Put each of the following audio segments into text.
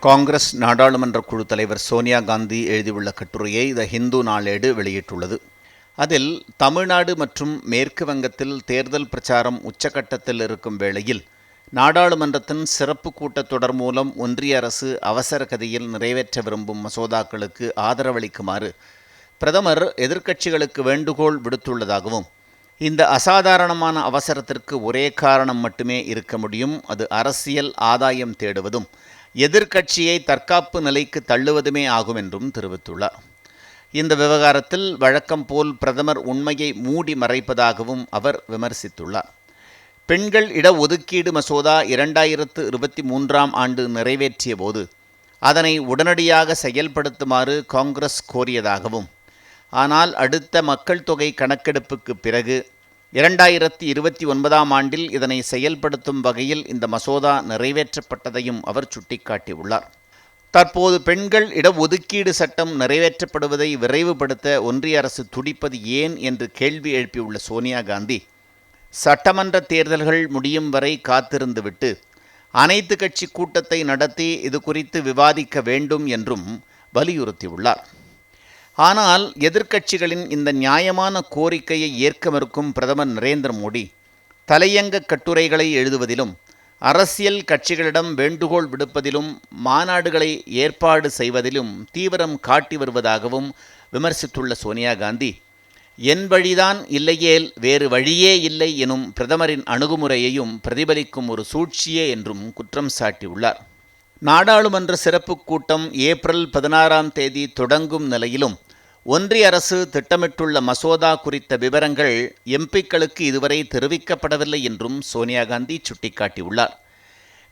காங்கிரஸ் நாடாளுமன்ற குழு தலைவர் சோனியா காந்தி எழுதியுள்ள கட்டுரையை த ஹிந்து நாளேடு வெளியிட்டுள்ளது. அதில் தமிழ்நாடு மற்றும் மேற்கு வங்கத்தில் தேர்தல் பிரச்சாரம் உச்சகட்டத்தில் இருக்கும் வேளையில் நாடாளுமன்றத்தின் சிறப்பு கூட்டத்தொடர் மூலம் ஒன்றிய அரசு அவசர கதியில் நிறைவேற்ற விரும்பும் மசோதாக்களுக்கு ஆதரவளிக்குமாறு பிரதமர் எதிர்க்கட்சிகளுக்கு வேண்டுகோள் விடுத்துள்ளதாகவும், இந்த அசாதாரணமான அவசரத்திற்கு ஒரே காரணம் மட்டுமே இருக்க முடியும், அது அரசியல் ஆதாயம் தேடுவதும் எதிர்க்கட்சியை தற்காப்பு நிலைக்கு தள்ளுவதுமே ஆகும் என்றும் தெரிவித்துள்ளார். இந்த விவகாரத்தில் வழக்கம் போல் பிரதமர் உண்மையை மூடி மறைப்பதாகவும் அவர் விமர்சித்துள்ளார். பெண்கள் இடஒதுக்கீடு மசோதா 2023ஆம் ஆண்டு நிறைவேற்றிய போது அதனை உடனடியாக செயல்படுத்துமாறு காங்கிரஸ் கோரியதாகவும், ஆனால் அடுத்த மக்கள் தொகை கணக்கெடுப்புக்கு பிறகு 2029ஆம் ஆண்டில் இதனை செயல்படுத்தும் வகையில் இந்த மசோதா நிறைவேற்றப்பட்டதையும் அவர் சுட்டிக்காட்டியுள்ளார். தற்போது பெண்கள் இடஒதுக்கீடு சட்டம் நிறைவேற்றப்படுவதை விரைவுபடுத்த ஒன்றிய அரசு துடிப்பது ஏன் என்று கேள்வி எழுப்பியுள்ள சோனியா காந்தி, சட்டமன்ற தேர்தல்கள் முடியும் வரை காத்திருந்துவிட்டு அனைத்து கட்சி கூட்டத்தை நடத்தி இது குறித்து விவாதிக்க வேண்டும் என்றும் வலியுறுத்தியுள்ளார். ஆனால் எதிர்க்கட்சிகளின் இந்த நியாயமான கோரிக்கையை ஏற்க மறுக்கும் பிரதமர் நரேந்திர மோடி தலையங்க கட்டுரைகளை எழுதுவதிலும், அரசியல் கட்சிகளிடம் வேண்டுகோள் விடுப்பதிலும், மாநாடுகளை ஏற்பாடு செய்வதிலும் தீவிரம் காட்டி வருவதாகவும் விமர்சித்துள்ள சோனியா காந்தி, என் வழிதான் இல்லையேல் வேறு வழியே இல்லை எனும் பிரதமரின் அணுகுமுறையையும் பிரதிபலிக்கும் ஒரு சூழ்ச்சியே என்றும் குற்றம் சாட்டியுள்ளார். நாடாளுமன்ற சிறப்பு கூட்டம் ஏப்ரல் 16ஆம் தேதி தொடங்கும் நிலையிலும் ஒன்றிய அரசு திட்டமிட்டுள்ள மசோதா குறித்த விவரங்கள் எம்பிக்களுக்கு இதுவரை தெரிவிக்கப்படவில்லை என்றும் சோனியா காந்தி சுட்டிக்காட்டியுள்ளார்.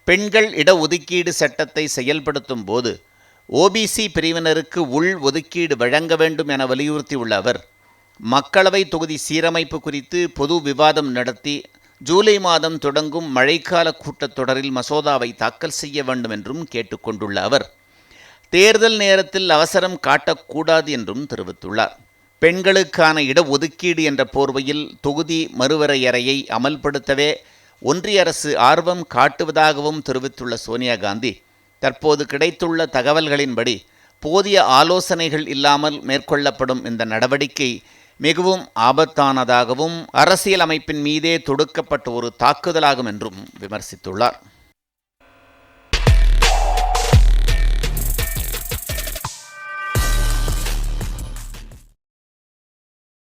பெண்கள் இடஒதுக்கீடு சட்டத்தை செயல்படுத்தும் போது ஓபிசி பிரிவினருக்கு உள் ஒதுக்கீடு வழங்க வேண்டும் என வலியுறுத்தியுள்ள அவர், மக்களவை தொகுதி சீரமைப்பு குறித்து பொது விவாதம் நடத்தி ஜூலை மாதம் தொடங்கும் மழைக்கால கூட்டத்தொடரில் மசோதாவை தாக்கல் செய்ய வேண்டும் என்றும் கேட்டுக்கொண்டுள்ள அவர், தேர்தல் நேரத்தில் அவசரம் காட்டக்கூடாது என்றும் தெரிவித்துள்ளார். பெண்களுக்கான இடஒதுக்கீடு என்ற போர்வையில் தொகுதி மறுவரையறையை அமல்படுத்தவே ஒன்றிய அரசு ஆர்வம் காட்டுவதாகவும் தெரிவித்துள்ள சோனியா காந்தி, தற்போது கிடைத்துள்ள தகவல்களின்படி போதிய ஆலோசனைகள் இல்லாமல் மேற்கொள்ளப்படும் இந்த நடவடிக்கை மிகவும் ஆபத்தானதாகவும் அரசியல் அமைப்பின் மீதே தொடுக்கப்பட்ட ஒரு தாக்குதலாகும் என்றும் விமர்சித்துள்ளார்.